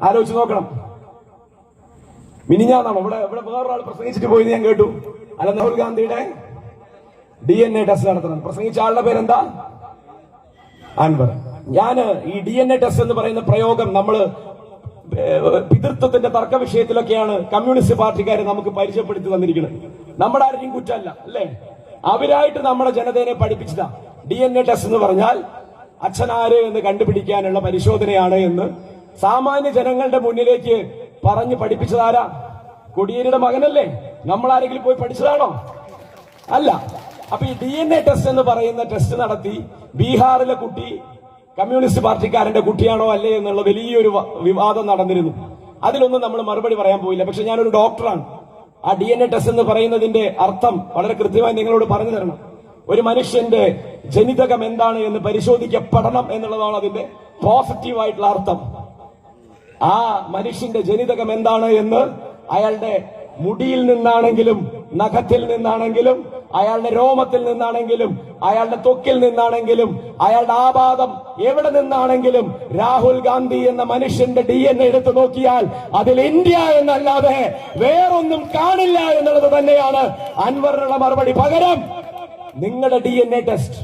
ആലോചിച്ച് നോക്കണം. മിനിഞ്ഞാന്നാണോ ഇവിടെ വേറൊരാൾ പ്രസംഗിച്ചിട്ട് പോയി ഞാൻ കേട്ടു. അല്ല, രാഹുൽ ഗാന്ധിയുടെ DNA ടെസ്റ്റ് നടത്തണം. പ്രസംഗിച്ച ആളുടെ പേരെന്താ? അൻവർ. ഞാൻ ഈ DNA ടെസ്റ്റ് എന്ന് പറയുന്ന പ്രയോഗം നമ്മള് പിതൃത്വത്തിന്റെ തർക്ക വിഷയത്തിലൊക്കെയാണ് കമ്മ്യൂണിസ്റ്റ് പാർട്ടിക്കാരെ നമുക്ക് പരിചയപ്പെടുത്തി തന്നിരിക്കുന്നത്. നമ്മുടെ ആരെയും കുറ്റമല്ല, അല്ലേ? അവരായിട്ട് നമ്മുടെ ജനതയെ പഠിപ്പിച്ചതാ. DNA ടെസ്റ്റ് എന്ന് പറഞ്ഞാൽ അച്ഛനാര് എന്ന് കണ്ടുപിടിക്കാനുള്ള പരിശോധനയാണ് എന്ന് സാമാന്യ ജനങ്ങളുടെ മുന്നിലേക്ക് പറഞ്ഞു പഠിപ്പിച്ചതാരാ? കൊടിയേരിയുടെ മകനല്ലേ? നമ്മളാരെങ്കിലും പോയി പഠിച്ചതാണോ? അല്ല. അപ്പൊ ഈ DNA ടെസ്റ്റ് എന്ന് പറയുന്ന ടെസ്റ്റ് നടത്തി ബീഹാറിലെ കുട്ടി കമ്മ്യൂണിസ്റ്റ് പാർട്ടിക്കാരന്റെ കുട്ടിയാണോ അല്ലേ എന്നുള്ള വലിയൊരു വിവാദം നടന്നിരുന്നു. അതിലൊന്നും നമ്മൾ മറുപടി പറയാൻ പോയില്ല. പക്ഷെ ഞാനൊരു ഡോക്ടറാണ്. ആ DNA ടെസ്റ്റ് എന്ന് പറയുന്നതിന്റെ അർത്ഥം വളരെ കൃത്യമായി നിങ്ങളോട് പറഞ്ഞു തരണം. ഒരു മനുഷ്യന്റെ ജനിതകം എന്താണ് എന്ന് പരിശോധിക്കപ്പെടണം എന്നുള്ളതാണ് അതിന്റെ പോസിറ്റീവായിട്ടുള്ള അർത്ഥം. ആ മനുഷ്യന്റെ ജനിതകം എന്താണ് എന്ന് അയാളുടെ മുടിയിൽ നിന്നാണെങ്കിലും നഖത്തിൽ നിന്നാണെങ്കിലും അയാളുടെ രോമത്തിൽ നിന്നാണെങ്കിലും അയാളുടെ ത്വക്കിൽ നിന്നാണെങ്കിലും അയാളുടെ ആപാദം എവിടെ നിന്നാണെങ്കിലും രാഹുൽ ഗാന്ധി എന്ന മനുഷ്യന്റെ DNA എടുത്തു നോക്കിയാൽ അതിൽ ഇന്ത്യ എന്നല്ലാതെ വേറൊന്നും കാണില്ല എന്നുള്ളത് തന്നെയാണ് അൻവറിനുള്ള മറുപടി. പകരം നിങ്ങളുടെ DNA ടെസ്റ്റ്,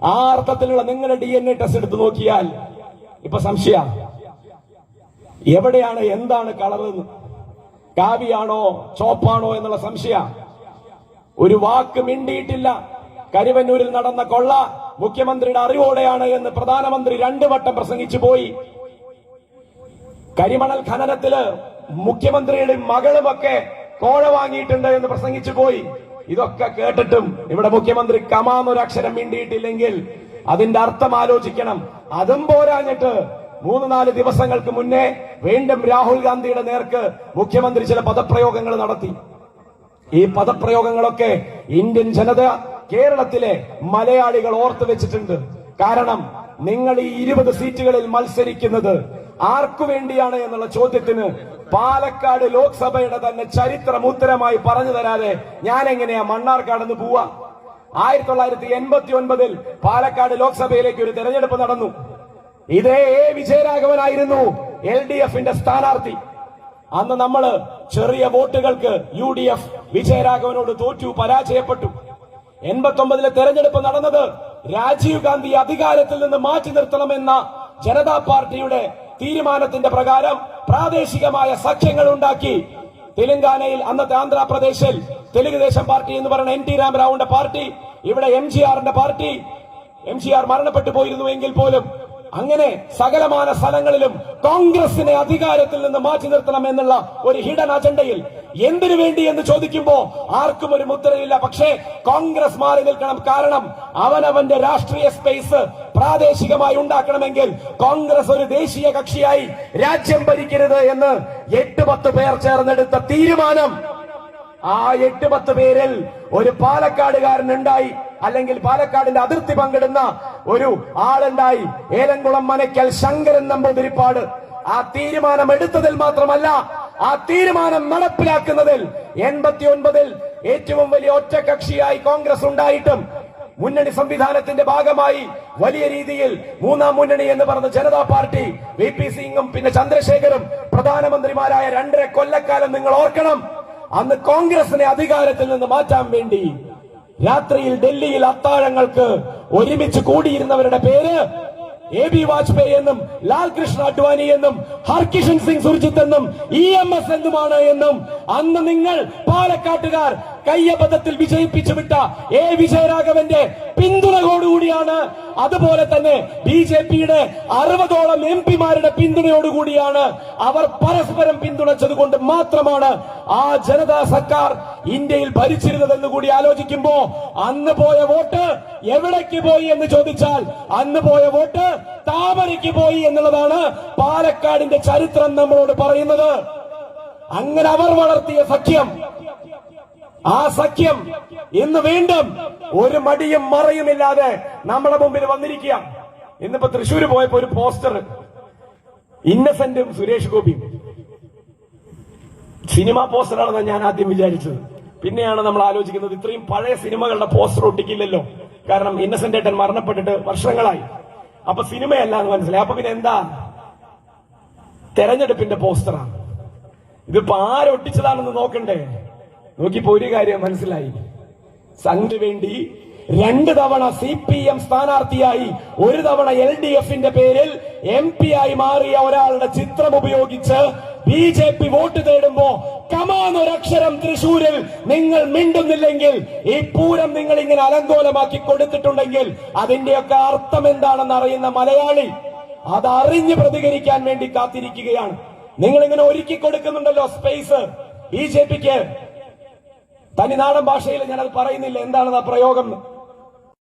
ആ അർത്ഥത്തിലുള്ള നിങ്ങളുടെ DNA ടെസ്റ്റ് എടുത്തു നോക്കിയാൽ ഇപ്പൊ സംശയ എവിടെയാണ് എന്താണ് കളറെന്ന്, കാവിയാണോ ചോപ്പാണോ എന്നുള്ള സംശയ. ഒരു വാക്ക് മിണ്ടിയിട്ടില്ല. കരുവന്നൂരിൽ നടന്ന കൊള്ള മുഖ്യമന്ത്രിയുടെ അറിവോടെയാണ് എന്ന് പ്രധാനമന്ത്രി 2 വട്ടം പ്രസംഗിച്ചു പോയി. കരിമണൽ ഖനനത്തില് മുഖ്യമന്ത്രിയുടെ മകളുമൊക്കെ കോഴ വാങ്ങിയിട്ടുണ്ട് എന്ന് പ്രസംഗിച്ചു പോയി. ഇതൊക്കെ കേട്ടിട്ടും ഇവിടെ മുഖ്യമന്ത്രി കമാന്നൊരു അക്ഷരം മിണ്ടിയിട്ടില്ലെങ്കിൽ അതിന്റെ അർത്ഥം ആലോചിക്കണം. അതും പോരാഞ്ഞിട്ട് 3-4 ദിവസങ്ങൾക്ക് മുന്നേ വീണ്ടും രാഹുൽ ഗാന്ധിയുടെ നേർക്ക് മുഖ്യമന്ത്രി ചില പദപ്രയോഗങ്ങൾ നടത്തി. ഈ പദപ്രയോഗങ്ങളൊക്കെ ഇന്ത്യൻ ജനത, കേരളത്തിലെ മലയാളികൾ ഓർത്തു വെച്ചിട്ടുണ്ട്. കാരണം നിങ്ങൾ ഈ 20 സീറ്റുകളിൽ മത്സരിക്കുന്നത് ആർക്കു വേണ്ടിയാണ് എന്നുള്ള ചോദ്യത്തിന് പാലക്കാട് ലോക്സഭയുടെ തന്നെ ചരിത്രം ഉത്തരമായി പറഞ്ഞു തരാതെ ഞാൻ എങ്ങനെയാ മണ്ണാർക്കാടെന്ന് പോവാ? 1989 പാലക്കാട് ലോക്സഭയിലേക്ക് ഒരു തെരഞ്ഞെടുപ്പ് നടന്നു. ഇതേ വിജയരാഘവനായിരുന്നു LDFന്റെ സ്ഥാനാർത്ഥി. അന്ന് നമ്മള് ചെറിയ വോട്ടുകൾക്ക് UDF വിജയരാഘവനോട് തോറ്റു, പരാജയപ്പെട്ടു. 89 തെരഞ്ഞെടുപ്പ് നടന്നത് രാജീവ് ഗാന്ധി അധികാരത്തിൽ നിന്ന് മാറ്റി നിർത്തണമെന്ന ജനതാ പാർട്ടിയുടെ തീരുമാനത്തിന്റെ പ്രകാരം പ്രാദേശികമായ സഖ്യങ്ങൾ ഉണ്ടാക്കി. തെലങ്കാനയിൽ, അന്നത്തെ ആന്ധ്രാപ്രദേശിൽ തെലുങ്ക് ദേശം പാർട്ടി എന്ന് പറയുന്ന NT രാമറാവുവിന്റെ പാർട്ടി, ഇവിടെ MGRന്റെ പാർട്ടി. MGR മരണപ്പെട്ടു പോയിരുന്നുവെങ്കിൽ പോലും അങ്ങനെ സകലമാന സ്ഥലങ്ങളിലും കോൺഗ്രസിനെ അധികാരത്തിൽ നിന്ന് മാറ്റി നിർത്തണം എന്നുള്ള ഒരു ഹിഡൻ അജണ്ടയിൽ എന്തിനു വേണ്ടി എന്ന് ചോദിക്കുമ്പോ ആർക്കും ഒരു മുദ്രയില്ല. പക്ഷേ കോൺഗ്രസ് മാറി നിൽക്കണം. കാരണം അവനവന്റെ രാഷ്ട്രീയ സ്പേസ് പ്രാദേശികമായി ഉണ്ടാക്കണമെങ്കിൽ കോൺഗ്രസ് ഒരു ദേശീയ കക്ഷിയായി രാജ്യം ഭരിക്കരുത് എന്ന് 8-10 പേർ ചേർന്നെടുത്ത തീരുമാനം. ആ 8-10 പേരിൽ ഒരു പാലക്കാടുകാരൻ ഉണ്ടായി, അല്ലെങ്കിൽ പാലക്കാടിന്റെ അതിർത്തി പങ്കിടുന്ന ഒരു ആളുണ്ടായി, ഏലംകുളം മനയ്ക്കൽ ശങ്കരൻ നമ്പൂതിരിപ്പാട്. ആ തീരുമാനം എടുത്തതിൽ മാത്രമല്ല, ആ തീരുമാനം നടപ്പിലാക്കുന്നതിൽ 89 ഏറ്റവും വലിയ ഒറ്റകക്ഷിയായി കോൺഗ്രസ് ഉണ്ടായിട്ടും മുന്നണി സംവിധാനത്തിന്റെ ഭാഗമായി വലിയ രീതിയിൽ 3ാം മുന്നണി എന്ന് പറഞ്ഞ ജനതാ പാർട്ടി, VP സിംഗും പിന്നെ ചന്ദ്രശേഖരും പ്രധാനമന്ത്രിമാരായ 2.5 കൊല്ലക്കാലം നിങ്ങൾ ഓർക്കണം. അന്ന് കോൺഗ്രസിനെ അധികാരത്തിൽ നിന്ന് മാറ്റാൻ വേണ്ടി രാത്രിയിൽ ഡൽഹിയിൽ അത്താഴങ്ങൾക്ക് ഒരുമിച്ച് കൂടിയിരുന്നവരുടെ പേര് AB വാജ്പേയി എന്നും ലാൽകൃഷ്ണ അഡ്വാനി എന്നും ഹർകിഷൻ സിംഗ് സുർജിത്ത് എന്നും EMS എന്നുമാണ് എന്നും അന്ന് നിങ്ങൾ പാലക്കാട്ടുകാർ കയ്യബദ്ധത്തിൽ വിജയിപ്പിച്ചു വിട്ട വിജയരാഘവന്റെ പിന്തുണയോടുകൂടിയാണ്. അതുപോലെ തന്നെ BJPയുടെ 60ഓളം MP-മാരുടെ പിന്തുണയോടുകൂടിയാണ്. അവർ പരസ്പരം പിന്തുണച്ചത് കൊണ്ട് മാത്രമാണ് ആ ജനതാ സർക്കാർ ഇന്ത്യയിൽ ഭരിച്ചിരുന്നതെന്ന് കൂടി ആലോചിക്കുമ്പോ അന്ന് പോയ വോട്ട് എവിടേക്ക് പോയി എന്ന് ചോദിച്ചാൽ അന്ന് പോയ വോട്ട് താമരയ്ക്ക് പോയി എന്നുള്ളതാണ് പാലക്കാടിന്റെ ചരിത്രം നമ്മളോട് പറയുന്നത്. അങ്ങനെ അവർ വളർത്തിയ സഖ്യം, ആ സഖ്യം ഇന്ന് വീണ്ടും ഒരു മടിയും മറയുമില്ലാതെ നമ്മുടെ മുമ്പിൽ വന്നിരിക്കുക. ഇന്നിപ്പോ തൃശ്ശൂര് പോയപ്പോ ഒരു പോസ്റ്റർ, ഇന്നസെന്റും സുരേഷ് ഗോപിയും. സിനിമാ പോസ്റ്ററാണെന്ന് ഞാൻ ആദ്യം വിചാരിച്ചത്. പിന്നെയാണ് നമ്മൾ ആലോചിക്കുന്നത് ഇത്രയും പഴയ സിനിമകളുടെ പോസ്റ്റർ ഒട്ടിക്കില്ലല്ലോ. കാരണം ഇന്നസെന്റ് ഏട്ടൻ മരണപ്പെട്ടിട്ട് വർഷങ്ങളായി. അപ്പൊ സിനിമയല്ല എന്ന് മനസ്സിലായി. അപ്പൊ പിന്നെ എന്താ? തെരഞ്ഞെടുപ്പിന്റെ പോസ്റ്ററാണ്. ഇതിപ്പോ ആരൊട്ടിച്ചതാണെന്ന് നോക്കണ്ടേ? നോക്കിപ്പോ ഒരു കാര്യം മനസ്സിലായി. സംഘിന് വേണ്ടി 2 തവണ CPM സ്ഥാനാർത്ഥിയായി, 1 തവണ LDFന്റെ പേരിൽ MP ആയി മാറിയ ഒരാളുടെ ചിത്രം ഉപയോഗിച്ച് BJP വോട്ട് തേടുമ്പോ കമാന്നൊരക്ഷരം തൃശൂരിൽ നിങ്ങൾ മിണ്ടുന്നില്ലെങ്കിൽ, ഈ പൂരം നിങ്ങൾ ഇങ്ങനെ അലങ്കോലമാക്കി കൊടുത്തിട്ടുണ്ടെങ്കിൽ അതിന്റെയൊക്കെ അർത്ഥം എന്താണെന്ന് അറിയുന്ന മലയാളി അതറിഞ്ഞ് പ്രതികരിക്കാൻ വേണ്ടി കാത്തിരിക്കുകയാണ്. നിങ്ങൾ ഇങ്ങനെ ഒരുക്കി കൊടുക്കുന്നുണ്ടല്ലോ സ്പേസ് BJPക്ക്. തനിനാടൻ ഭാഷയിൽ ഞാനത് പറയുന്നില്ല എന്താണെന്ന് ആ പ്രയോഗം.